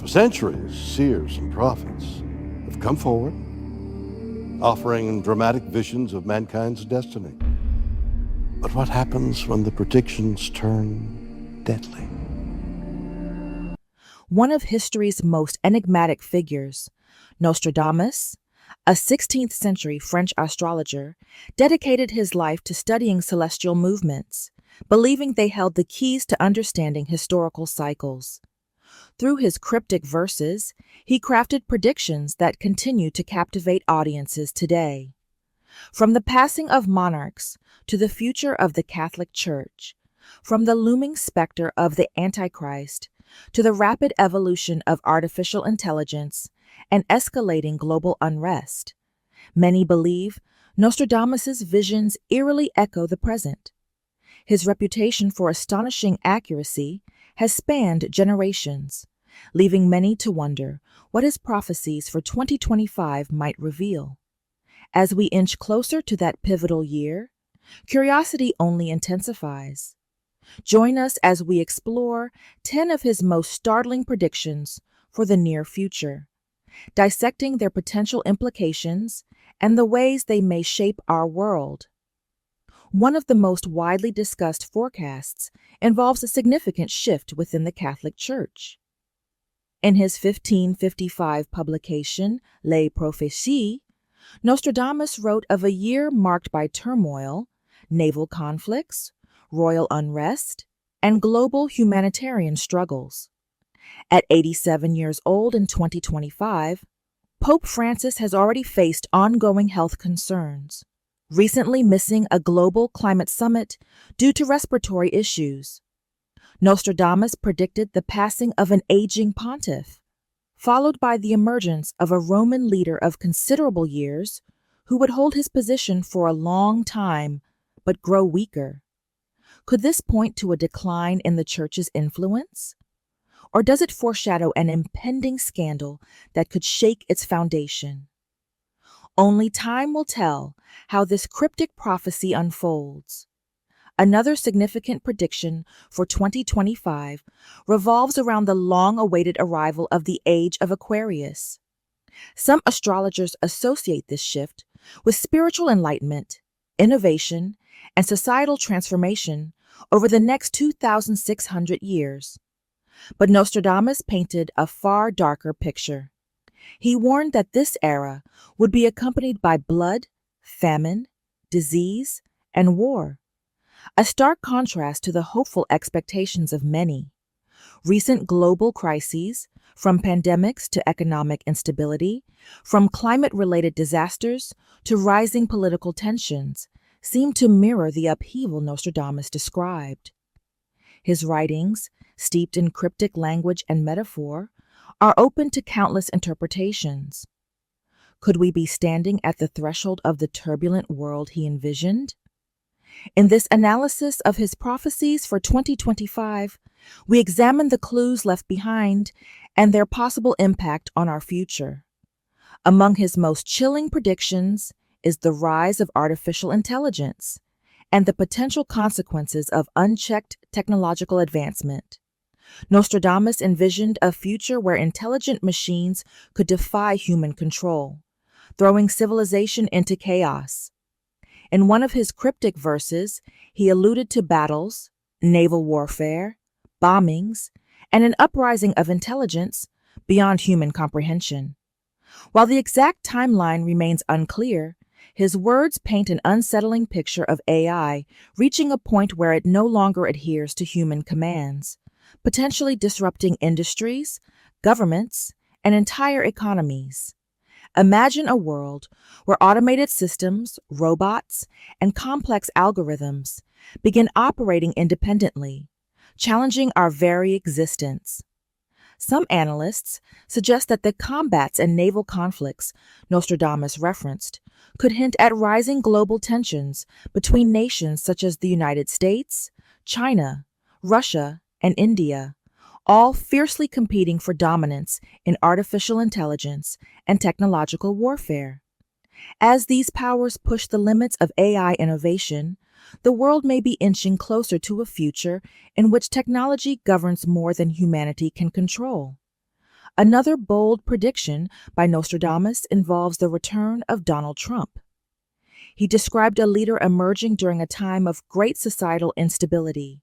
centuries, seers and prophets have come forward, offering dramatic visions of mankind's destiny. But what happens when the predictions turn deadly? One of history's most enigmatic figures, Nostradamus, a 16th century French astrologer, dedicated his life to studying celestial movements, believing they held the keys to understanding historical cycles. Through his cryptic verses, he crafted predictions that continue to captivate audiences today. From the passing of monarchs to the future of the Catholic Church, from the looming specter of the Antichrist to the rapid evolution of artificial intelligence and escalating global unrest, many believe Nostradamus's visions eerily echo the present. His reputation for astonishing accuracy has spanned generations, leaving many to wonder what his prophecies for 2025 might reveal. As we inch closer to that pivotal year, curiosity only intensifies. Join us as we explore 10 of his most startling predictions for the near future, dissecting their potential implications and the ways they may shape our world. One of the most widely discussed forecasts involves a significant shift within the Catholic Church. In his 1555 publication, Les Prophéties, Nostradamus wrote of a year marked by turmoil, naval conflicts, royal unrest, and global humanitarian struggles. At 87 years old in 2025, Pope Francis has already faced ongoing health concerns, recently missing a global climate summit due to respiratory issues. Nostradamus predicted the passing of an aging pontiff, followed by the emergence of a Roman leader of considerable years who would hold his position for a long time but grow weaker. Could this point to a decline in the Church's influence? Or does it foreshadow an impending scandal that could shake its foundation? Only time will tell how this cryptic prophecy unfolds. Another significant prediction for 2025 revolves around the long-awaited arrival of the Age of Aquarius. Some astrologers associate this shift with spiritual enlightenment, innovation, and societal transformation over the next 2,600 years. But Nostradamus painted a far darker picture. He warned that this era would be accompanied by blood, famine, disease, and war, a stark contrast to the hopeful expectations of many. Recent global crises, from pandemics to economic instability, from climate-related disasters to rising political tensions, seem to mirror the upheaval Nostradamus described. His writings, steeped in cryptic language and metaphor, are open to countless interpretations. Could we be standing at the threshold of the turbulent world he envisioned? In this analysis of his prophecies for 2025, we examine the clues left behind and their possible impact on our future. Among his most chilling predictions is the rise of artificial intelligence and the potential consequences of unchecked technological advancement. Nostradamus envisioned a future where intelligent machines could defy human control, throwing civilization into chaos. In one of his cryptic verses, he alluded to battles, naval warfare, bombings, and an uprising of intelligence beyond human comprehension. While the exact timeline remains unclear, his words paint an unsettling picture of AI reaching a point where it no longer adheres to human commands, potentially disrupting industries, governments, and entire economies. Imagine a world where automated systems, robots, and complex algorithms begin operating independently, challenging our very existence. Some analysts suggest that the combats and naval conflicts Nostradamus referenced could hint at rising global tensions between nations such as the United States, China, Russia, and India, all fiercely competing for dominance in artificial intelligence and technological warfare. As these powers push the limits of AI innovation, the world may be inching closer to a future in which technology governs more than humanity can control. Another bold prediction by Nostradamus involves the return of Donald Trump. He described a leader emerging during a time of great societal instability,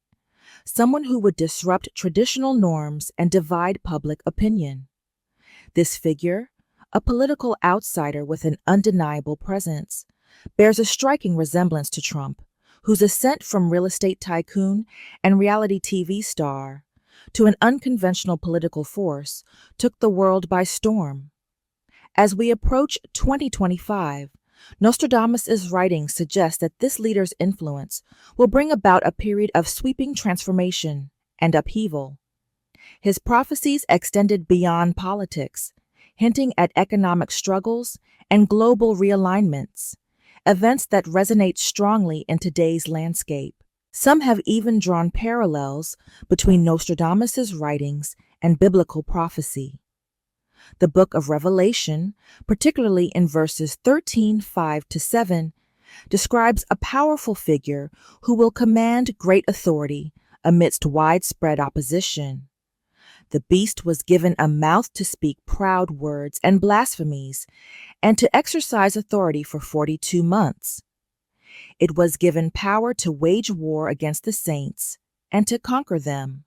someone who would disrupt traditional norms and divide public opinion. This figure, a political outsider with an undeniable presence, bears a striking resemblance to Trump, whose ascent from real estate tycoon and reality TV star to an unconventional political force took the world by storm. As we approach 2025, Nostradamus' writings suggest that this leader's influence will bring about a period of sweeping transformation and upheaval. His prophecies extended beyond politics, hinting at economic struggles and global realignments, events that resonate strongly in today's landscape. Some have even drawn parallels between Nostradamus' writings and biblical prophecy. The book of Revelation, particularly in verses 13:5-7, describes a powerful figure who will command great authority amidst widespread opposition. The beast was given a mouth to speak proud words and blasphemies, and to exercise authority for 42 months. It was given power to wage war against the saints and to conquer them.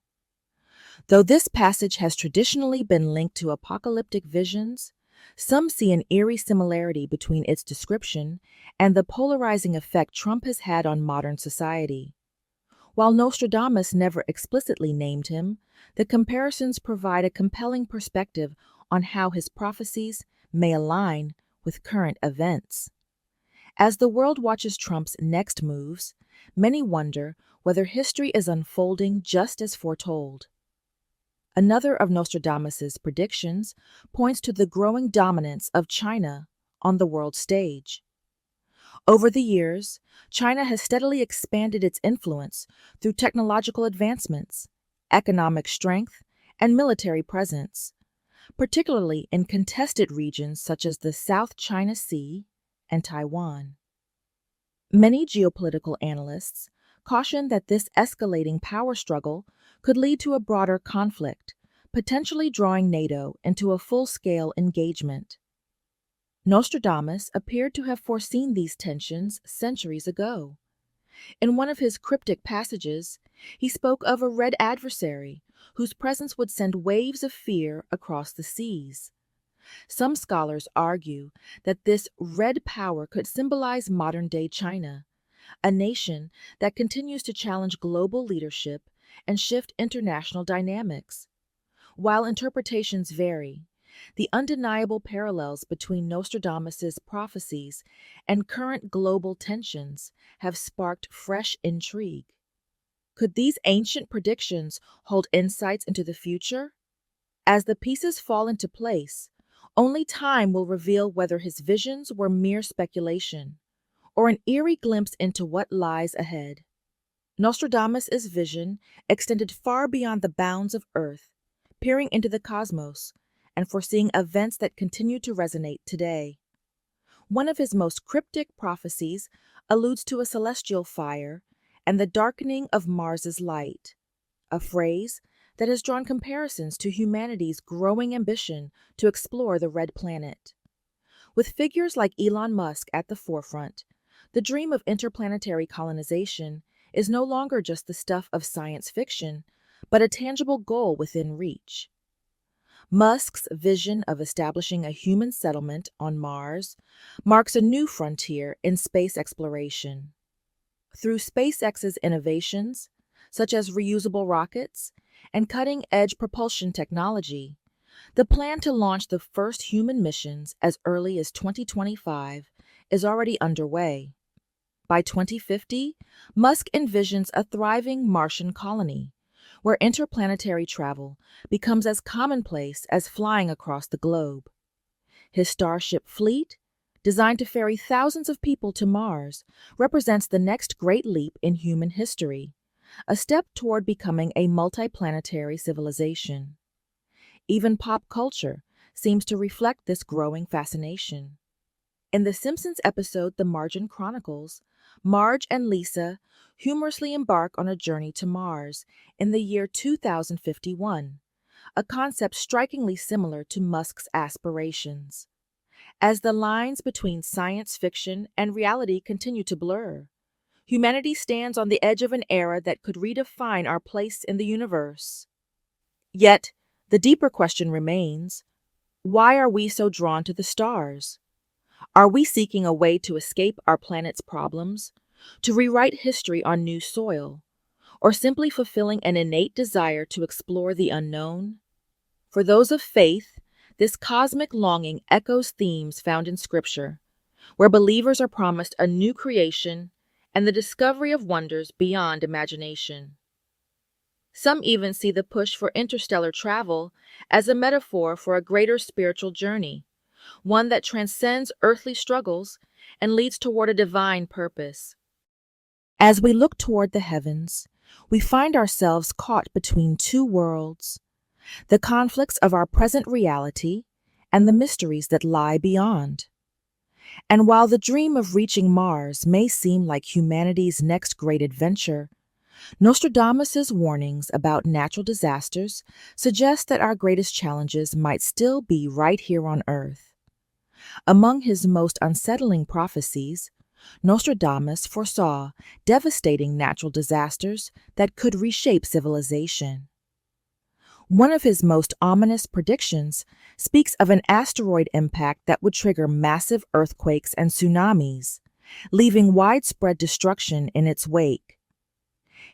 Though this passage has traditionally been linked to apocalyptic visions, some see an eerie similarity between its description and the polarizing effect Trump has had on modern society. While Nostradamus never explicitly named him, the comparisons provide a compelling perspective on how his prophecies may align with current events. As the world watches Trump's next moves, many wonder whether history is unfolding just as foretold. Another of Nostradamus' predictions points to the growing dominance of China on the world stage. Over the years, China has steadily expanded its influence through technological advancements, economic strength, and military presence, particularly in contested regions such as the South China Sea and Taiwan. Many geopolitical analysts caution that this escalating power struggle could lead to a broader conflict, potentially drawing NATO into a full-scale engagement. Nostradamus appeared to have foreseen these tensions centuries ago. In one of his cryptic passages, he spoke of a red adversary whose presence would send waves of fear across the seas. Some scholars argue that this red power could symbolize modern-day China, a nation that continues to challenge global leadership and shift international dynamics. While interpretations vary, the undeniable parallels between Nostradamus' prophecies and current global tensions have sparked fresh intrigue. Could these ancient predictions hold insights into the future? As the pieces fall into place, only time will reveal whether his visions were mere speculation or an eerie glimpse into what lies ahead. Nostradamus' vision extended far beyond the bounds of Earth, peering into the cosmos and foreseeing events that continue to resonate today. One of his most cryptic prophecies alludes to a celestial fire and the darkening of Mars's light, a phrase that has drawn comparisons to humanity's growing ambition to explore the red planet. With figures like Elon Musk at the forefront, the dream of interplanetary colonization is no longer just the stuff of science fiction, but a tangible goal within reach. Musk's vision of establishing a human settlement on Mars marks a new frontier in space exploration. Through SpaceX's innovations, such as reusable rockets and cutting-edge propulsion technology, the plan to launch the first human missions as early as 2025 is already underway. By 2050, Musk envisions a thriving Martian colony, where interplanetary travel becomes as commonplace as flying across the globe. His Starship fleet, designed to ferry thousands of people to Mars, represents the next great leap in human history, a step toward becoming a multiplanetary civilization. Even pop culture seems to reflect this growing fascination. In The Simpsons episode The Martian Chronicles, Marge and Lisa humorously embark on a journey to Mars in the year 2051, a concept strikingly similar to Musk's aspirations. As the lines between science fiction and reality continue to blur, humanity stands on the edge of an era that could redefine our place in the universe. Yet, the deeper question remains: why are we so drawn to the stars? Are we seeking a way to escape our planet's problems, to rewrite history on new soil, or simply fulfilling an innate desire to explore the unknown? For those of faith, this cosmic longing echoes themes found in Scripture, where believers are promised a new creation and the discovery of wonders beyond imagination. Some even see the push for interstellar travel as a metaphor for a greater spiritual journey, one that transcends earthly struggles and leads toward a divine purpose. As we look toward the heavens, we find ourselves caught between two worlds: the conflicts of our present reality and the mysteries that lie beyond. And while the dream of reaching Mars may seem like humanity's next great adventure, Nostradamus' warnings about natural disasters suggest that our greatest challenges might still be right here on Earth. Among his most unsettling prophecies, Nostradamus foresaw devastating natural disasters that could reshape civilization. One of his most ominous predictions speaks of an asteroid impact that would trigger massive earthquakes and tsunamis, leaving widespread destruction in its wake.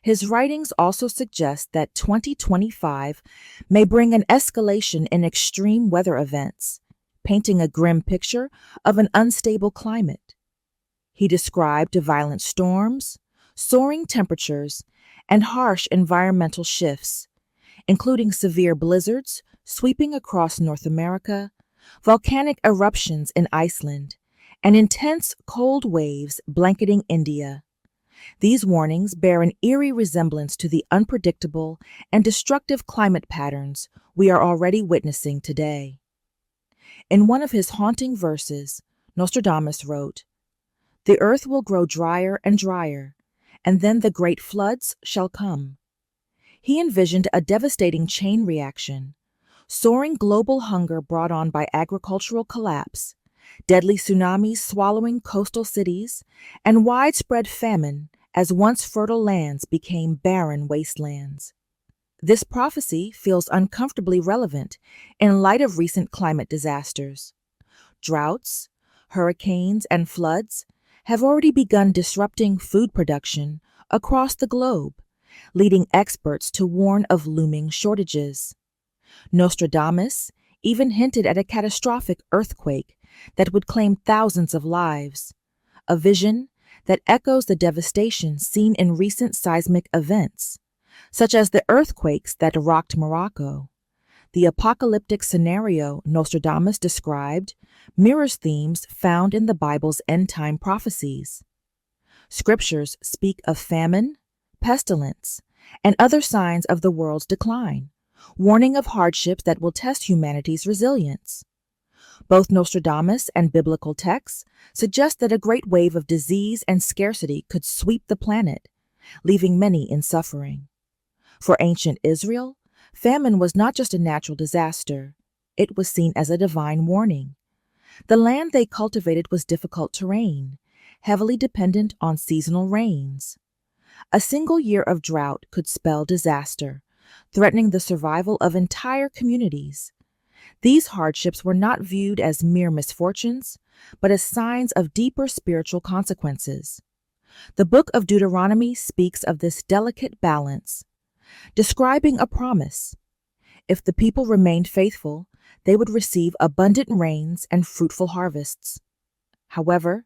His writings also suggest that 2025 may bring an escalation in extreme weather events, painting a grim picture of an unstable climate. He described violent storms, soaring temperatures, and harsh environmental shifts, including severe blizzards sweeping across North America, volcanic eruptions in Iceland, and intense cold waves blanketing India. These warnings bear an eerie resemblance to the unpredictable and destructive climate patterns we are already witnessing today. In one of his haunting verses, Nostradamus wrote, "The earth will grow drier and drier, and then the great floods shall come." He envisioned a devastating chain reaction: soaring global hunger brought on by agricultural collapse, deadly tsunamis swallowing coastal cities, and widespread famine as once fertile lands became barren wastelands. This prophecy feels uncomfortably relevant in light of recent climate disasters. Droughts, hurricanes, and floods have already begun disrupting food production across the globe, leading experts to warn of looming shortages. Nostradamus even hinted at a catastrophic earthquake that would claim thousands of lives, a vision that echoes the devastation seen in recent seismic events, such as the earthquakes that rocked Morocco. The apocalyptic scenario Nostradamus described mirrors themes found in the Bible's end-time prophecies. Scriptures speak of famine, pestilence, and other signs of the world's decline, warning of hardships that will test humanity's resilience. Both Nostradamus and biblical texts suggest that a great wave of disease and scarcity could sweep the planet, leaving many in suffering. For ancient Israel, famine was not just a natural disaster, it was seen as a divine warning. The land they cultivated was difficult terrain, heavily dependent on seasonal rains. A single year of drought could spell disaster, threatening the survival of entire communities. These hardships were not viewed as mere misfortunes, but as signs of deeper spiritual consequences. The book of Deuteronomy speaks of this delicate balance, describing a promise. If the people remained faithful, they would receive abundant rains and fruitful harvests. However,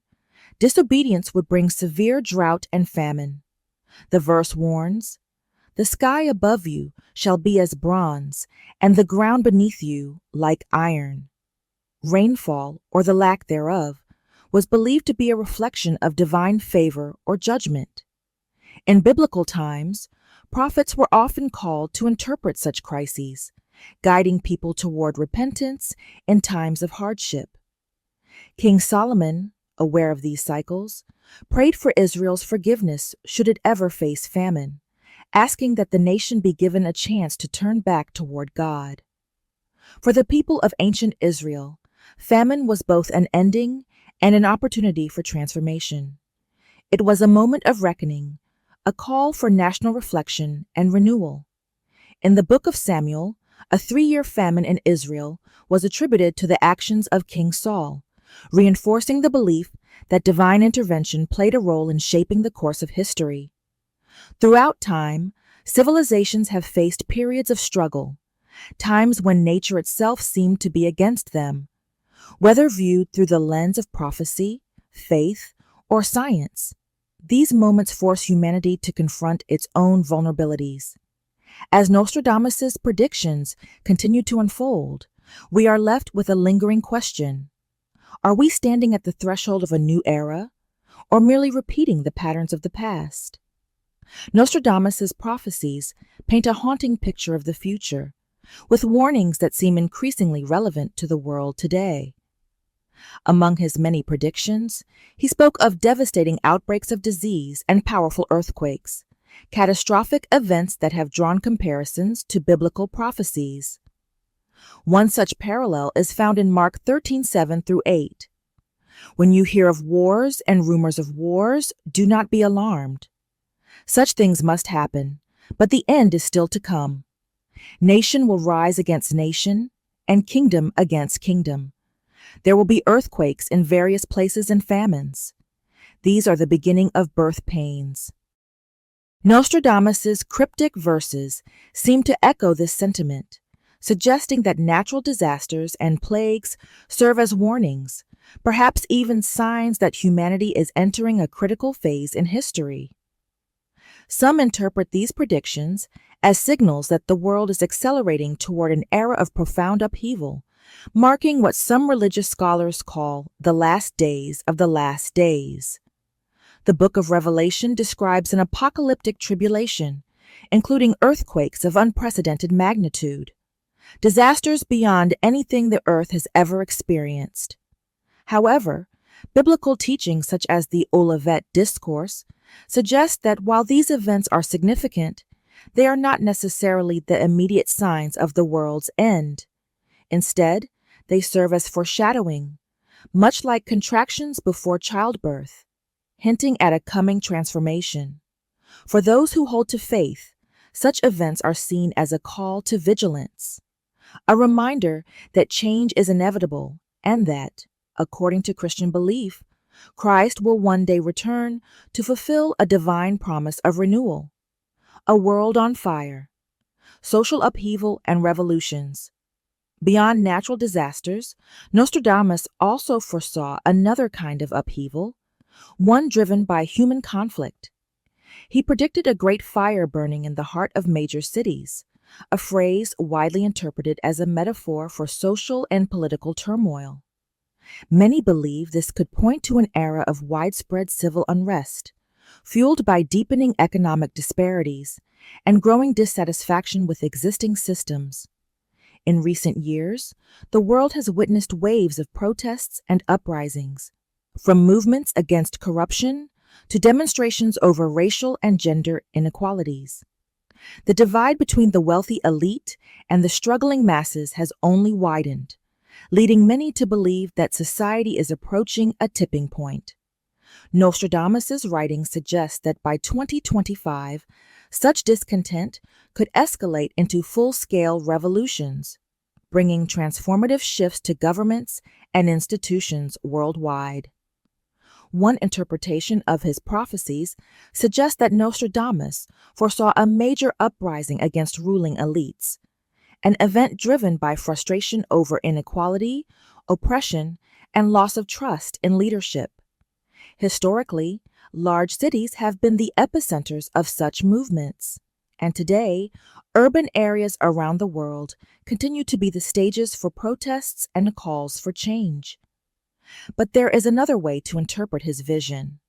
disobedience would bring severe drought and famine. The verse warns, "The sky above you shall be as bronze, and the ground beneath you like iron." Rainfall, or the lack thereof, was believed to be a reflection of divine favor or judgment. In biblical times, prophets were often called to interpret such crises, guiding people toward repentance in times of hardship. King Solomon, aware of these cycles, prayed for Israel's forgiveness should it ever face famine, asking that the nation be given a chance to turn back toward God. For the people of ancient Israel, famine was both an ending and an opportunity for transformation. It was a moment of reckoning, a call for national reflection and renewal. In the book of Samuel, a 3-year famine in Israel was attributed to the actions of King Saul, reinforcing the belief that divine intervention played a role in shaping the course of history. Throughout time, civilizations have faced periods of struggle, times when nature itself seemed to be against them. Whether viewed through the lens of prophecy, faith, or science, these moments force humanity to confront its own vulnerabilities. As Nostradamus' predictions continue to unfold, we are left with a lingering question. Are we standing at the threshold of a new era, or merely repeating the patterns of the past? Nostradamus' prophecies paint a haunting picture of the future, with warnings that seem increasingly relevant to the world today. Among his many predictions, he spoke of devastating outbreaks of disease and powerful earthquakes, catastrophic events that have drawn comparisons to biblical prophecies. One such parallel is found in Mark 13:7 through 8. When you hear of wars and rumors of wars, do not be alarmed. Such things must happen, but the end is still to come. Nation will rise against nation, and kingdom against kingdom. There will be earthquakes in various places and famines. These are the beginning of birth pains. Nostradamus' cryptic verses seem to echo this sentiment, suggesting that natural disasters and plagues serve as warnings, perhaps even signs that humanity is entering a critical phase in history. Some interpret these predictions as signals that the world is accelerating toward an era of profound upheaval, marking what some religious scholars call the last days of the last days. The book of Revelation describes an apocalyptic tribulation, including earthquakes of unprecedented magnitude, disasters beyond anything the earth has ever experienced. However, biblical teachings such as the Olivet Discourse suggest that while these events are significant, they are not necessarily the immediate signs of the world's end. Instead, they serve as foreshadowing, much like contractions before childbirth, hinting at a coming transformation. For those who hold to faith, such events are seen as a call to vigilance, a reminder that change is inevitable and that, according to Christian belief, Christ will one day return to fulfill a divine promise of renewal. A world on fire, social upheaval, and revolutions. Beyond natural disasters, Nostradamus also foresaw another kind of upheaval, one driven by human conflict. He predicted a great fire burning in the heart of major cities, a phrase widely interpreted as a metaphor for social and political turmoil. Many believe this could point to an era of widespread civil unrest, fueled by deepening economic disparities and growing dissatisfaction with existing systems. In recent years, the world has witnessed waves of protests and uprisings, from movements against corruption to demonstrations over racial and gender inequalities. The divide between the wealthy elite and the struggling masses has only widened, leading many to believe that society is approaching a tipping point. Nostradamus' writings suggest that by 2025, such discontent could escalate into full-scale revolutions, bringing transformative shifts to governments and institutions worldwide. One interpretation of his prophecies suggests that Nostradamus foresaw a major uprising against ruling elites, an event driven by frustration over inequality, oppression, and loss of trust in leadership. Historically, large cities have been the epicenters of such movements, and today, urban areas around the world continue to be the stages for protests and calls for change. But there is another way to interpret his vision.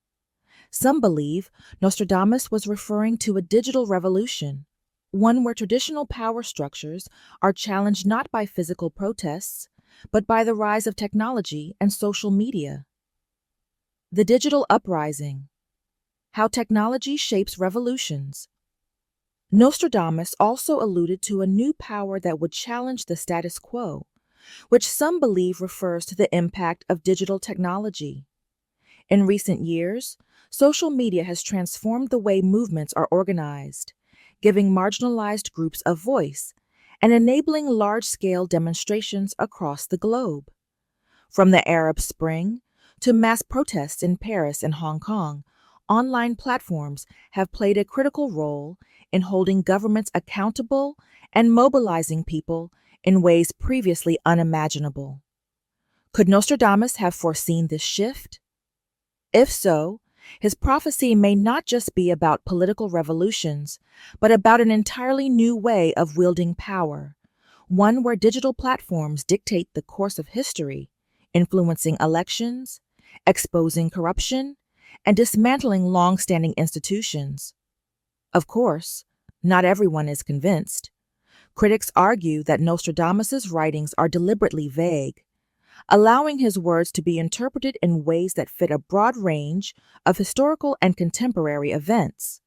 Some believe Nostradamus was referring to a digital revolution, one where traditional power structures are challenged not by physical protests, but by the rise of technology and social media. The digital uprising. How technology shapes revolutions. Nostradamus also alluded to a new power that would challenge the status quo, which some believe refers to the impact of digital technology. In recent years, social media has transformed the way movements are organized, giving marginalized groups a voice and enabling large-scale demonstrations across the globe. From the Arab Spring to mass protests in Paris and Hong Kong, online platforms have played a critical role in holding governments accountable and mobilizing people in ways previously unimaginable. Could Nostradamus have foreseen this shift? If so, his prophecy may not just be about political revolutions, but about an entirely new way of wielding power, one where digital platforms dictate the course of history, influencing elections, exposing corruption, and dismantling long-standing institutions. Of course, not everyone is convinced. Critics argue that Nostradamus's writings are deliberately vague, allowing his words to be interpreted in ways that fit a broad range of historical and contemporary events.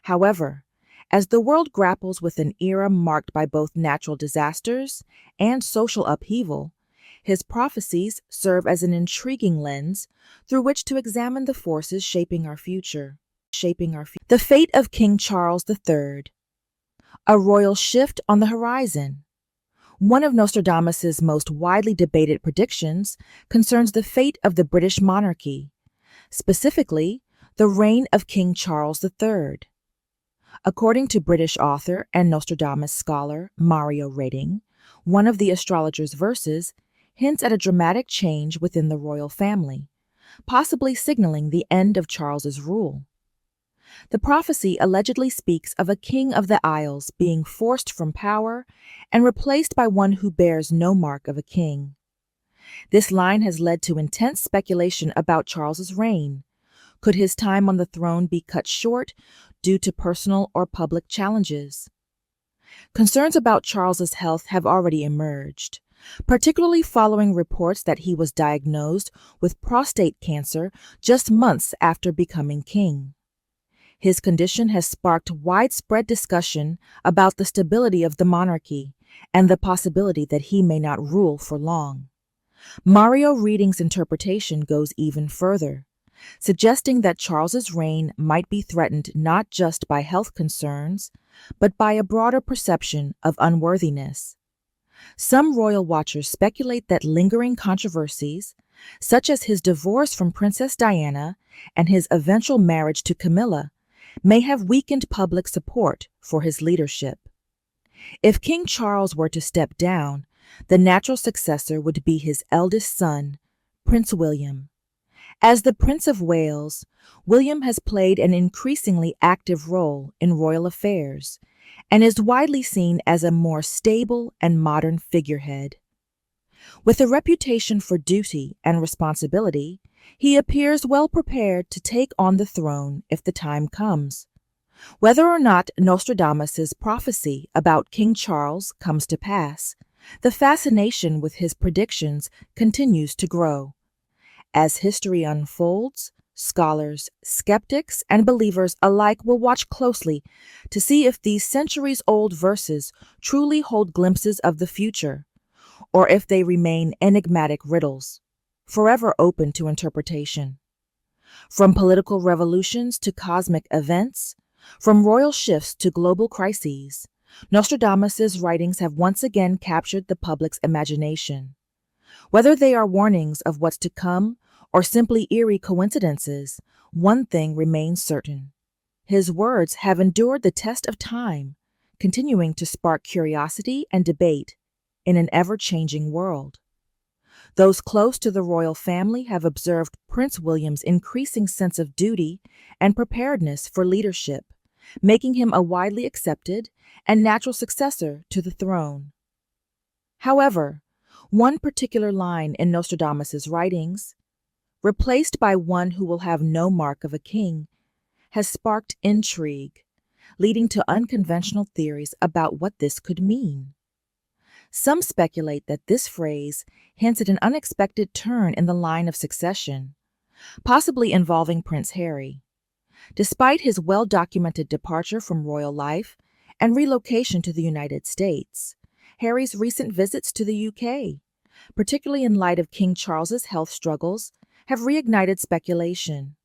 However, as the world grapples with an era marked by both natural disasters and social upheaval, his prophecies serve as an intriguing lens through which to examine the forces shaping our future. The fate of King Charles III. A royal shift on the horizon. One of Nostradamus's most widely debated predictions concerns the fate of the British monarchy, specifically the reign of King Charles III. According to British author and Nostradamus scholar Mario Reding, one of the astrologer's verses hints at a dramatic change within the royal family, possibly signaling the end of Charles's rule. The prophecy allegedly speaks of a king of the Isles being forced from power and replaced by one who bears no mark of a king. This line has led to intense speculation about Charles's reign. Could his time on the throne be cut short due to personal or public challenges? Concerns about Charles's health have already emerged, particularly following reports that he was diagnosed with prostate cancer just months after becoming king. His condition has sparked widespread discussion about the stability of the monarchy and the possibility that he may not rule for long. Mario Reding's interpretation goes even further, suggesting that Charles's reign might be threatened not just by health concerns, but by a broader perception of unworthiness. Some royal watchers speculate that lingering controversies, such as his divorce from Princess Diana and his eventual marriage to Camilla, may have weakened public support for his leadership. If King Charles were to step down, the natural successor would be his eldest son, Prince William. As the Prince of Wales, William has played an increasingly active role in royal affairs and is widely seen as a more stable and modern figurehead. With a reputation for duty and responsibility, he appears well prepared to take on the throne if the time comes. Whether or not Nostradamus's prophecy about King Charles comes to pass, the fascination with his predictions continues to grow. As history unfolds, scholars, skeptics, and believers alike will watch closely to see if these centuries-old verses truly hold glimpses of the future, or if they remain enigmatic riddles, forever open to interpretation. From political revolutions to cosmic events, from royal shifts to global crises, Nostradamus's writings have once again captured the public's imagination. Whether they are warnings of what's to come or simply eerie coincidences, one thing remains certain. His words have endured the test of time, continuing to spark curiosity and debate in an ever-changing world. Those close to the royal family have observed Prince William's increasing sense of duty and preparedness for leadership, making him a widely accepted and natural successor to the throne. However, one particular line in Nostradamus's writings, replaced by one who will have no mark of a king, has sparked intrigue, leading to unconventional theories about what this could mean. Some speculate that this phrase hints at an unexpected turn in the line of succession, possibly involving Prince Harry. Despite his well-documented departure from royal life and relocation to the United States. Harry's recent visits to the UK, particularly in light of King Charles's health struggles, have reignited speculation.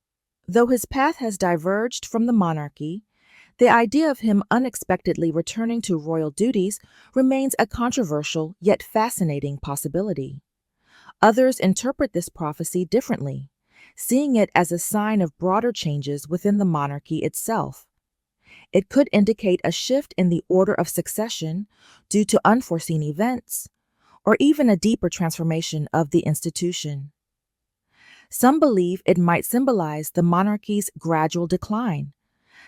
Though his path has diverged from the monarchy, the idea of him unexpectedly returning to royal duties remains a controversial yet fascinating possibility. Others interpret this prophecy differently, seeing it as a sign of broader changes within the monarchy itself. It could indicate a shift in the order of succession due to unforeseen events, or even a deeper transformation of the institution. Some believe it might symbolize the monarchy's gradual decline,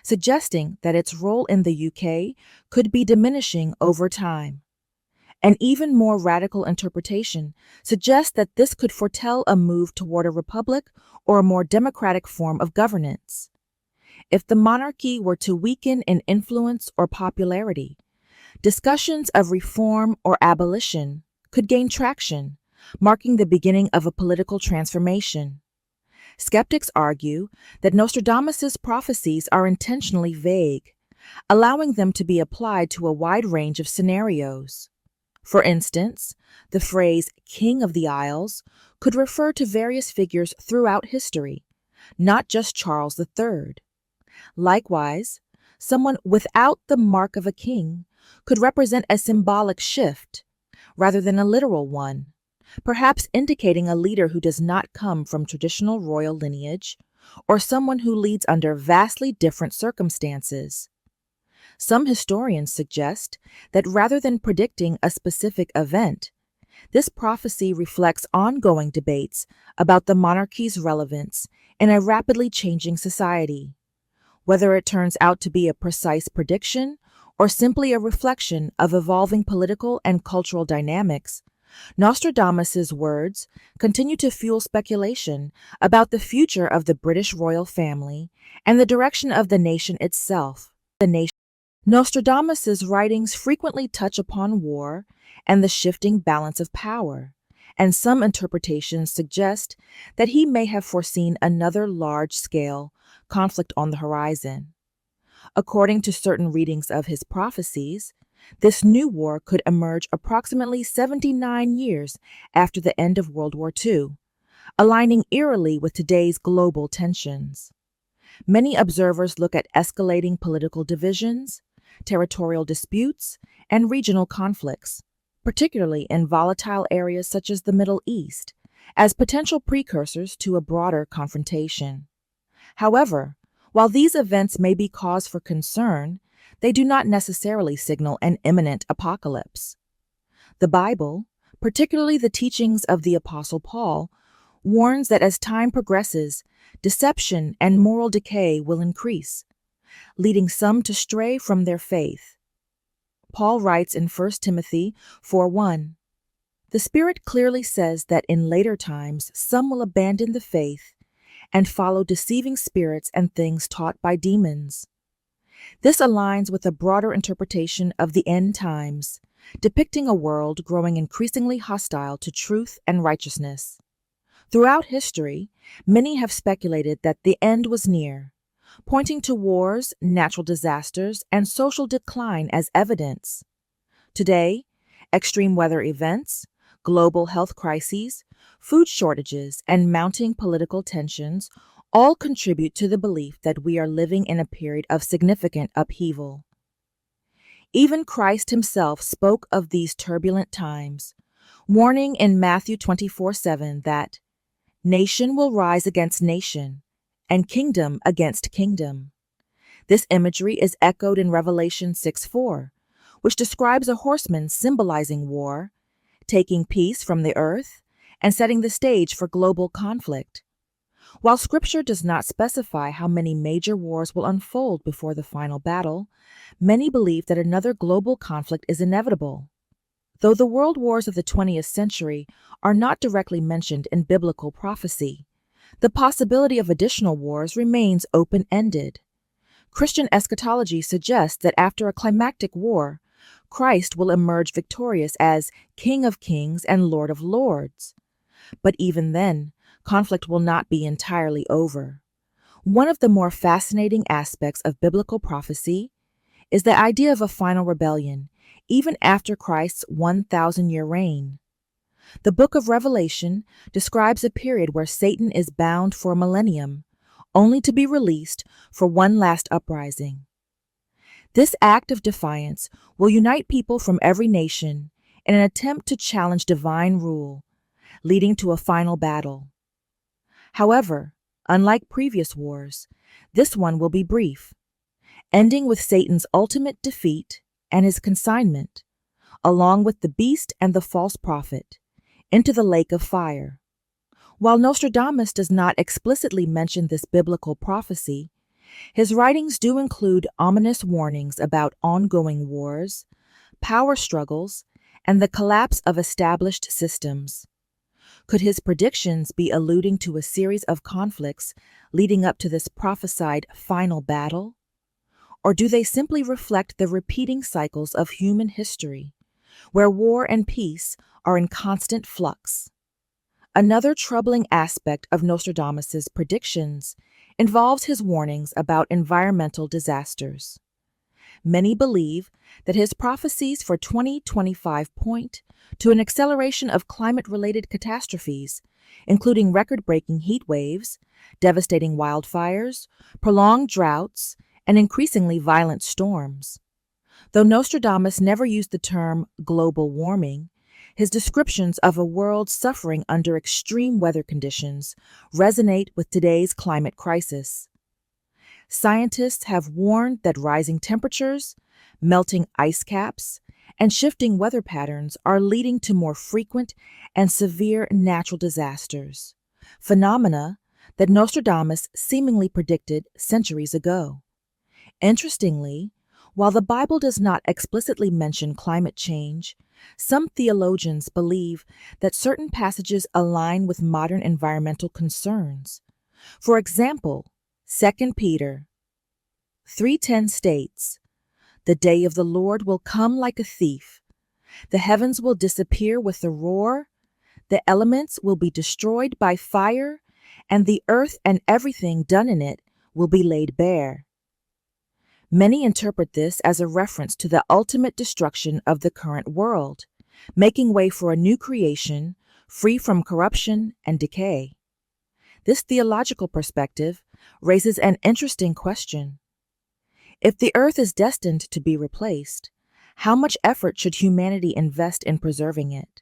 suggesting that its role in the UK could be diminishing over time. An even more radical interpretation suggests that this could foretell a move toward a republic or a more democratic form of governance. If the monarchy were to weaken in influence or popularity, discussions of reform or abolition could gain traction, marking the beginning of a political transformation. Skeptics argue that Nostradamus's prophecies are intentionally vague, allowing them to be applied to a wide range of scenarios. For instance, the phrase King of the Isles could refer to various figures throughout history, not just Charles III. Likewise, someone without the mark of a king could represent a symbolic shift rather than a literal one, perhaps indicating a leader who does not come from traditional royal lineage or someone who leads under vastly different circumstances. Some historians suggest that rather than predicting a specific event, this prophecy reflects ongoing debates about the monarchy's relevance in a rapidly changing society. Whether it turns out to be a precise prediction or simply a reflection of evolving political and cultural dynamics, Nostradamus's words continue to fuel speculation about the future of the British royal family and the direction of the nation itself. Nostradamus's writings frequently touch upon war and the shifting balance of power, and some interpretations suggest that he may have foreseen another large-scale conflict on the horizon. According to certain readings of his prophecies, this new war could emerge approximately 79 years after the end of World War II, aligning eerily with today's global tensions. Many observers look at escalating political divisions, territorial disputes, and regional conflicts, particularly in volatile areas such as the Middle East, as potential precursors to a broader confrontation. However, while these events may be cause for concern, they do not necessarily signal an imminent apocalypse. The Bible, particularly the teachings of the Apostle Paul, warns that as time progresses, deception and moral decay will increase, leading some to stray from their faith. Paul writes in 1 Timothy 4:1, "The Spirit clearly says that in later times some will abandon the faith and follow deceiving spirits and things taught by demons." This aligns with a broader interpretation of the end times, depicting a world growing increasingly hostile to truth and righteousness. Throughout history, many have speculated that the end was near, pointing to wars, natural disasters, and social decline as evidence. Today, extreme weather events, global health crises, food shortages, and mounting political tensions all contribute to the belief that we are living in a period of significant upheaval. Even Christ himself spoke of these turbulent times, warning in Matthew 24:7 that nation will rise against nation, and kingdom against kingdom. This imagery is echoed in Revelation 6:4, which describes a horseman symbolizing war, taking peace from the earth, and setting the stage for global conflict. While Scripture does not specify how many major wars will unfold before the final battle, many believe that another global conflict is inevitable. Though the world wars of the 20th century are not directly mentioned in biblical prophecy, the possibility of additional wars remains open-ended. Christian eschatology suggests that after a climactic war, Christ will emerge victorious as King of Kings and Lord of Lords. But even then, conflict will not be entirely over. One of the more fascinating aspects of biblical prophecy is the idea of a final rebellion, even after Christ's 1,000-year reign. The book of Revelation describes a period where Satan is bound for a millennium, only to be released for one last uprising. This act of defiance will unite people from every nation in an attempt to challenge divine rule, leading to a final battle. However, unlike previous wars, this one will be brief, ending with Satan's ultimate defeat and his consignment, along with the beast and the false prophet, into the lake of fire. While Nostradamus does not explicitly mention this biblical prophecy, his writings do include ominous warnings about ongoing wars, power struggles, and the collapse of established systems. Could his predictions be alluding to a series of conflicts leading up to this prophesied final battle? Or do they simply reflect the repeating cycles of human history, where war and peace are in constant flux? Another troubling aspect of Nostradamus's predictions involves his warnings about environmental disasters. Many believe that his prophecies for 2025 point to an acceleration of climate-related catastrophes, including record-breaking heat waves, devastating wildfires, prolonged droughts, and increasingly violent storms. Though Nostradamus never used the term global warming, his descriptions of a world suffering under extreme weather conditions resonate with today's climate crisis. Scientists have warned that rising temperatures, melting ice caps, and shifting weather patterns are leading to more frequent and severe natural disasters, phenomena that Nostradamus seemingly predicted centuries ago. Interestingly, while the Bible does not explicitly mention climate change, some theologians believe that certain passages align with modern environmental concerns. For example, 2 Peter 3:10 states, "The day of the Lord will come like a thief. The heavens will disappear with a roar, the elements will be destroyed by fire, and the earth and everything done in it will be laid bare." Many interpret this as a reference to the ultimate destruction of the current world, making way for a new creation free from corruption and decay. This theological perspective raises an interesting question. If the earth is destined to be replaced, how much effort should humanity invest in preserving it?